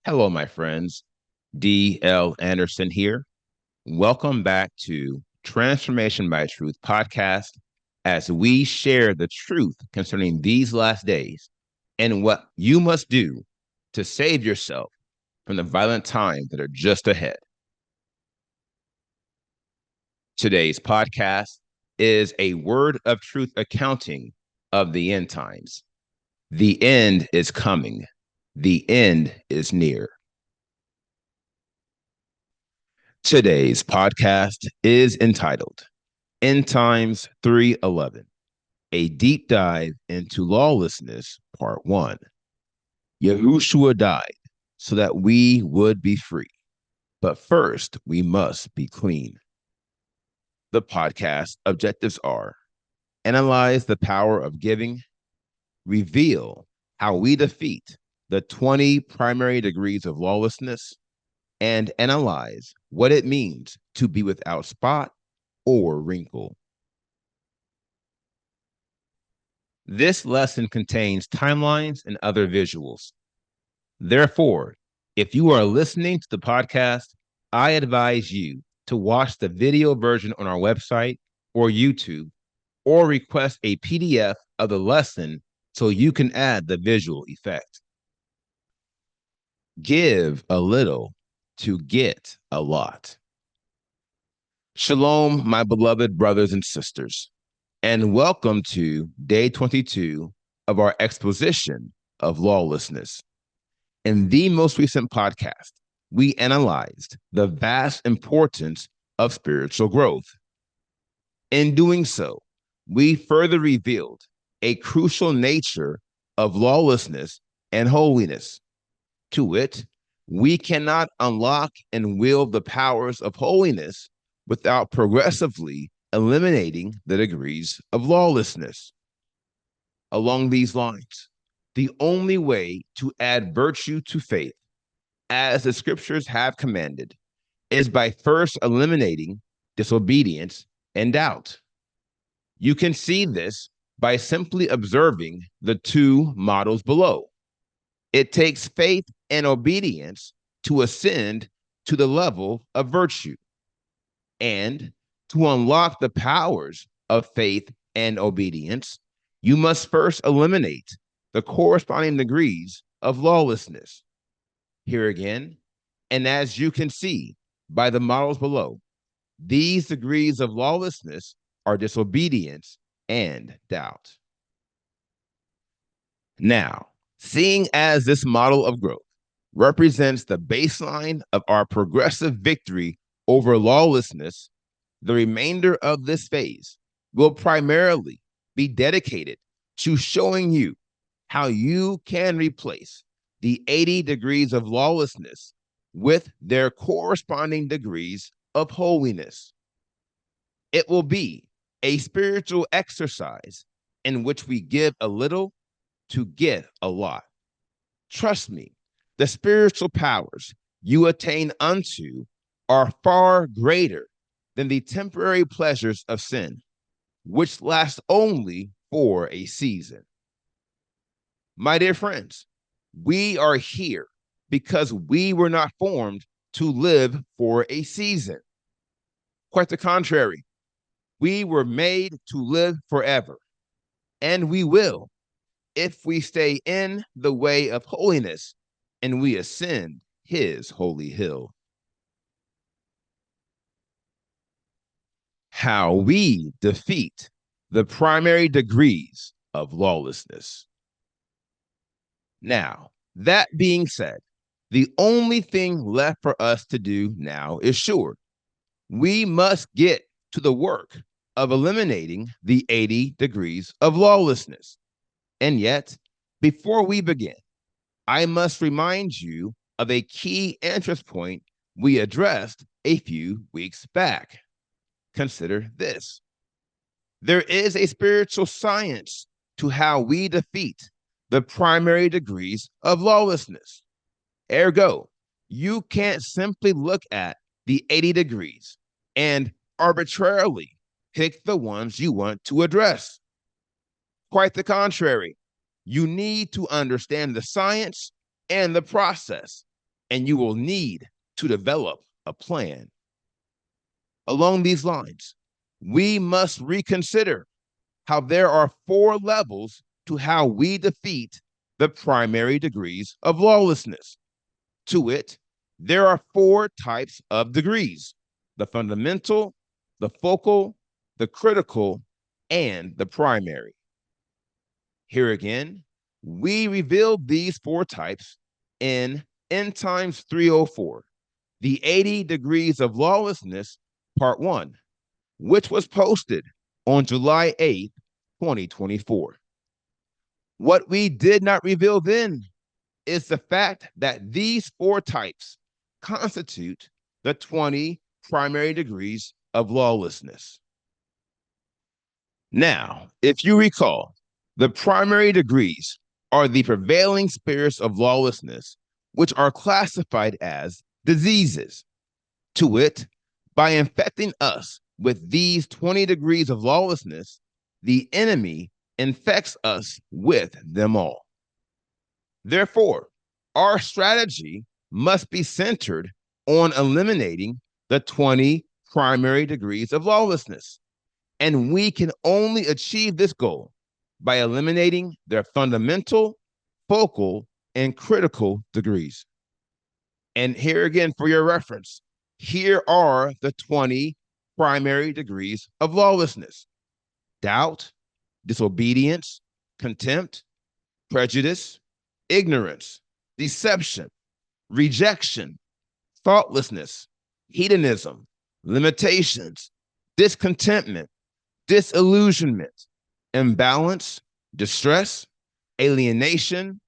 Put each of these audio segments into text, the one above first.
Hello, my friends. D.L. Anderson here. Welcome back to Transformation by Truth podcast as we share the truth concerning these last days and what you must do to save yourself from the violent times that are just ahead. Today's podcast is a word of truth accounting of the end times. The end is coming. The end is near. Today's podcast is entitled End Times 3:11, a deep dive into lawlessness, part 1. Yahushua died so that we would be free, but first we must be clean. The podcast objectives are analyze the power of giving, reveal how we defeat the 20 primary degrees of lawlessness, and analyze what it means to be without spot or wrinkle. This lesson contains timelines and other visuals. Therefore, if you are listening to the podcast, I advise you to watch the video version on our website or YouTube, or request a PDF of the lesson so you can add the visual effect. Give a little to get a lot. Shalom, my beloved brothers and sisters, and welcome to day 22 of our exposition of lawlessness. In the most recent podcast, we analyzed the vast importance of spiritual growth. In doing so, we further revealed a crucial nature of lawlessness and holiness. To wit, we cannot unlock and wield the powers of holiness without progressively eliminating the degrees of lawlessness. Along these lines, the only way to add virtue to faith, as the scriptures have commanded, is by first eliminating disobedience and doubt. You can see this by simply observing the two models below. It takes faith and obedience to ascend to the level of virtue. And to unlock the powers of faith and obedience, you must first eliminate the corresponding degrees of lawlessness. Here again, and as you can see by the models below, these degrees of lawlessness are disobedience and doubt. Now, seeing as this model of growth represents the baseline of our progressive victory over lawlessness, the remainder of this phase will primarily be dedicated to showing you how you can replace the 80 degrees of lawlessness with their corresponding degrees of holiness. It will be a spiritual exercise in which we give a little to get a lot. Trust me, the spiritual powers you attain unto are far greater than the temporary pleasures of sin, which last only for a season. My dear friends, we are here because we were not formed to live for a season. Quite the contrary, we were made to live forever, and we will if we stay in the way of holiness and we ascend his holy hill. How we defeat the primary degrees of lawlessness. Now, that being said, the only thing left for us to do now is sure. We must get to the work of eliminating the 80 degrees of lawlessness. And yet, before we begin, I must remind you of a key interest point we addressed a few weeks back. Consider this. There is a spiritual science to how we defeat the primary degrees of lawlessness. Ergo, you can't simply look at the 80 degrees and arbitrarily pick the ones you want to address. Quite the contrary, you need to understand the science and the process and you will need to develop a plan. Along these lines, we must reconsider how there are 4 levels to how we defeat the primary degrees of lawlessness. To wit, there are 4 types of degrees: the fundamental, the focal, the critical, and the primary. Here again, we revealed these 4 types in End Times 304, the 80 Degrees of Lawlessness, Part 1, which was posted on July 8th, 2024. What we did not reveal then is the fact that these 4 types constitute the 20 primary degrees of lawlessness. Now, if you recall, the primary degrees are the prevailing spirits of lawlessness, which are classified as diseases. To wit, by infecting us with these 20 degrees of lawlessness, the enemy infects us with them all. Therefore, our strategy must be centered on eliminating the 20 primary degrees of lawlessness. And we can only achieve this goal by eliminating their fundamental, focal, and critical degrees. And here again, for your reference, here are the 20 primary degrees of lawlessness: doubt, disobedience, contempt, prejudice, ignorance, deception, rejection, thoughtlessness, hedonism, limitations, discontentment, disillusionment, imbalance, distress, alienation,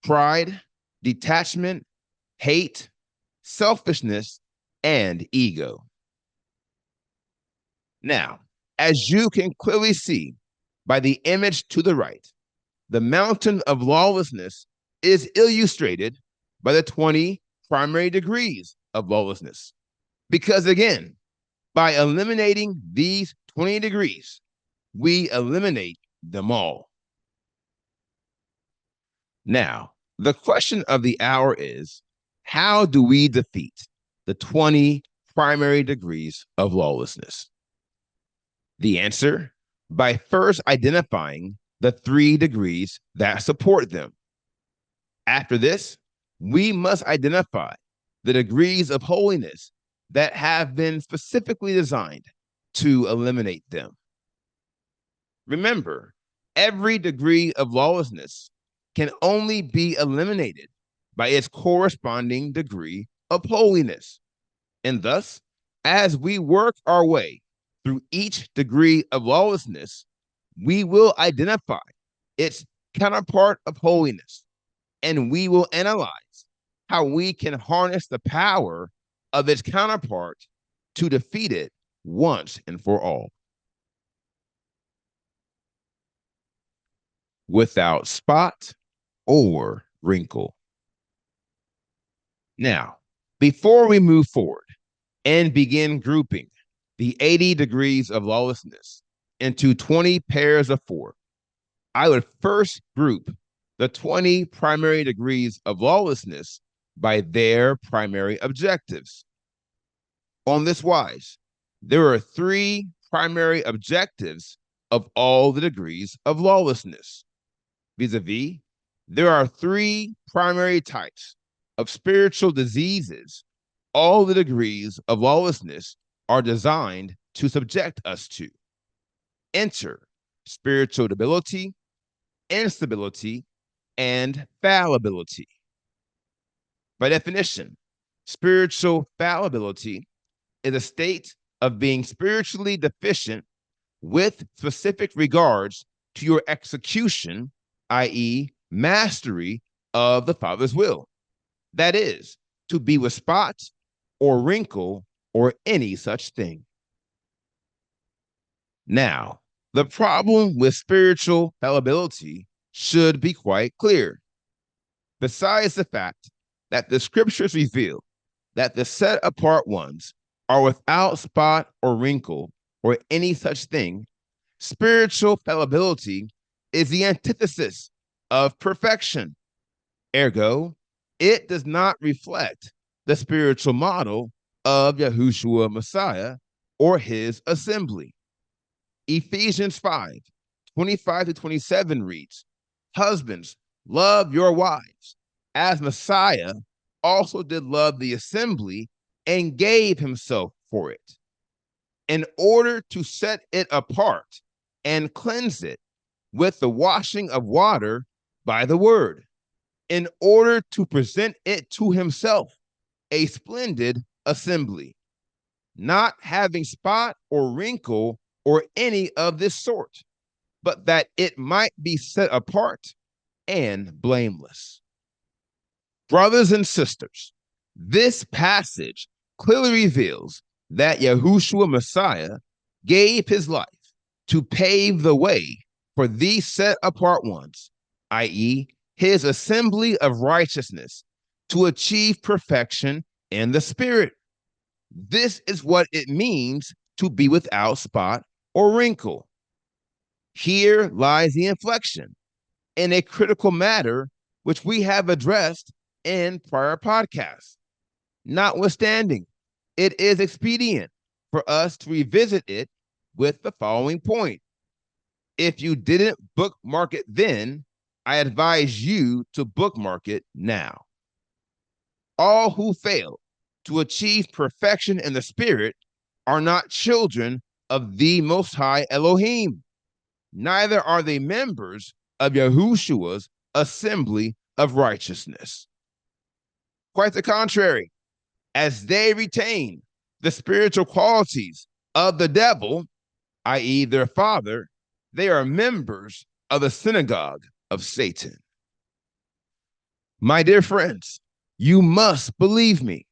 pride, detachment, hate, selfishness, and ego. Now, as you can clearly see by the image to the right, the mountain of lawlessness is illustrated by the 20 primary degrees of lawlessness. Because again, by eliminating these 20 degrees, we eliminate them all. Now, the question of the hour is, how do we defeat the 20 primary degrees of lawlessness? The answer: by first identifying the 3 degrees that support them. After this, we must identify the degrees of holiness that have been specifically designed to eliminate them. Remember, every degree of lawlessness can only be eliminated by its corresponding degree of holiness. And thus, as we work our way through each degree of lawlessness, we will identify its counterpart of holiness, and we will analyze how we can harness the power of its counterpart to defeat it once and for all. Without spot or wrinkle. Now, before we move forward and begin grouping the 80 degrees of lawlessness into 20 pairs of 4, I would first group the 20 primary degrees of lawlessness by their primary objectives. On this wise, there are 3 primary objectives of all the degrees of lawlessness. Vis-a-vis, there are 3 primary types of spiritual diseases all the degrees of lawlessness are designed to subject us to. Enter spiritual debility, instability, and fallibility. By definition, spiritual fallibility is a state of being spiritually deficient with specific regards to your execution, i.e., mastery of the Father's will. That is, to be with spot or wrinkle or any such thing. Now, the problem with spiritual fallibility should be quite clear. Besides the fact that the scriptures reveal that the set apart ones are without spot or wrinkle or any such thing, spiritual fallibility is the antithesis of perfection. Ergo, It does not reflect the spiritual model of Yahushua Messiah or his assembly. Ephesians 5:25-27 reads, "Husbands, love your wives, as Messiah also did love the assembly and gave himself for it, in order to set it apart and cleanse it with the washing of water by the word, in order to present it to himself a splendid assembly, not having spot or wrinkle or any of this sort, but that it might be set apart and blameless." Brothers and sisters, this passage clearly reveals that Yahushua Messiah gave his life to pave the way for these set apart ones, i.e., his assembly of righteousness, to achieve perfection in the Spirit. This is what it means to be without spot or wrinkle. Here lies the inflection in a critical matter which we have addressed in prior podcasts. Notwithstanding, it is expedient for us to revisit it with the following point. If you didn't bookmark it then, I advise you to bookmark it now. All who fail to achieve perfection in the Spirit are not children of the Most High Elohim. Neither are they members of Yahushua's assembly of righteousness. Quite the contrary, as they retain the spiritual qualities of the devil, i.e., their father, they are members of the synagogue of Satan. My dear friends, you must believe me.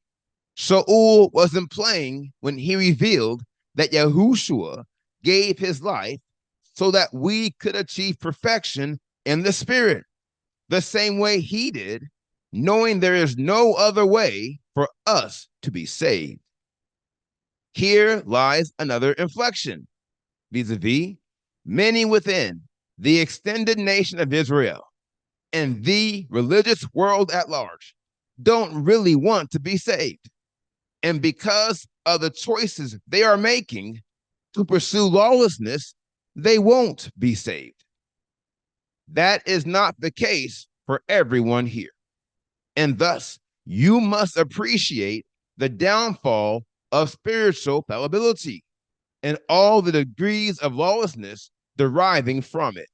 Shaul wasn't playing when he revealed that Yahushua gave his life so that we could achieve perfection in the Spirit, the same way he did, knowing there is no other way for us to be saved. Here lies another inflection vis-a-vis many within the extended nation of Israel and the religious world at large don't really want to be saved. And because of the choices they are making to pursue lawlessness, they won't be saved. That is not the case for everyone here. And thus, you must appreciate the downfall of spiritual fallibility and all the degrees of lawlessness deriving from it.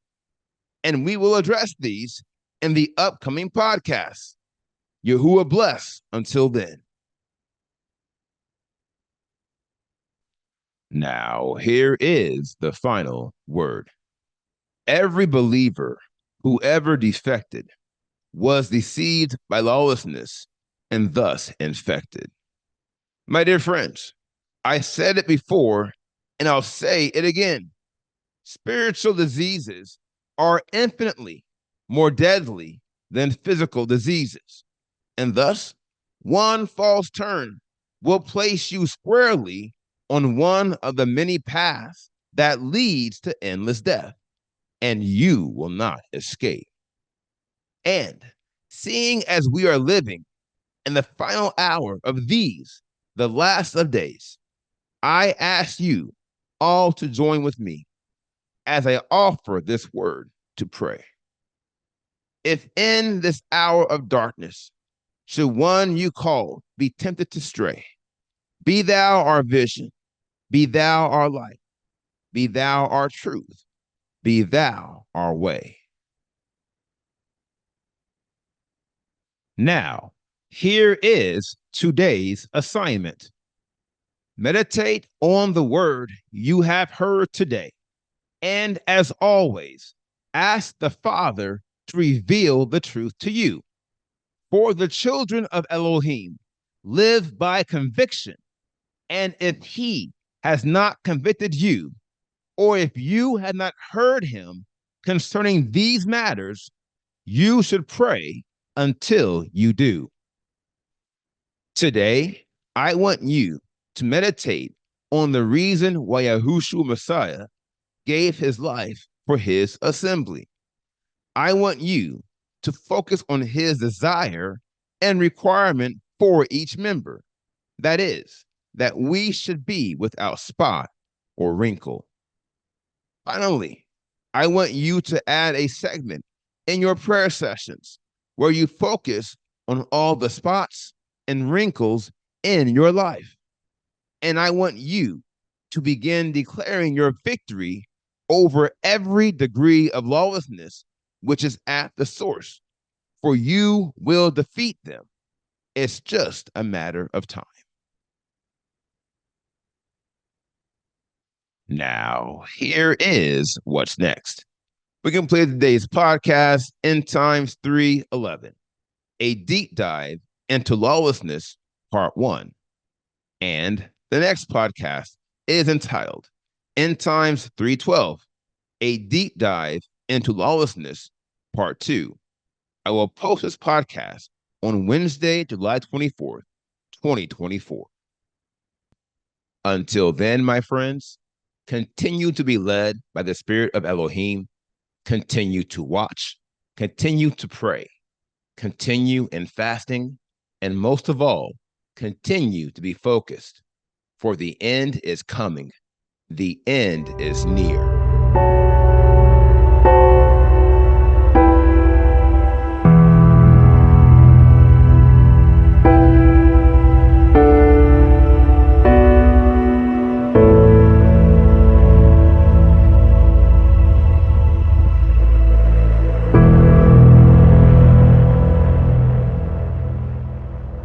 And we will address these in the upcoming podcasts. Yahuwah bless until then. Now, here is the final word. Every believer who ever defected was deceived by lawlessness and thus infected. My dear friends, I said it before and I'll say it again. Spiritual diseases are infinitely more deadly than physical diseases. And thus, one false turn will place you squarely on one of the many paths that leads to endless death, and you will not escape. And seeing as we are living in the final hour of these, the last of days, I ask you all to join with me as I offer this word to pray. If in this hour of darkness, should one you call be tempted to stray, be thou our vision, be thou our light, be thou our truth, be thou our way. Now, here is today's assignment. Meditate on the word you have heard today. And as always, ask the Father to reveal the truth to you. For the children of Elohim live by conviction. And if he has not convicted you, or if you had not heard him concerning these matters, you should pray until you do. Today, I want you to meditate on the reason why Yahushua Messiah gave his life for his assembly. I want you to focus on his desire and requirement for each member. That is, that we should be without spot or wrinkle. Finally, I want you to add a segment in your prayer sessions where you focus on all the spots and wrinkles in your life. And I want you to begin declaring your victory over every degree of lawlessness which is at the source, for you will defeat them. It's just a matter of time. Now, here is what's next. We completed today's podcast, End Times 3:11, a deep dive into lawlessness, part 1. And the next podcast is entitled End Times 3:12, a deep dive into lawlessness, part 2. I will post this podcast on Wednesday, July 24th, 2024. Until then, my friends, continue to be led by the Spirit of Elohim. Continue to watch, continue to pray, continue in fasting, and most of all, continue to be focused, for the end is coming. The end is near.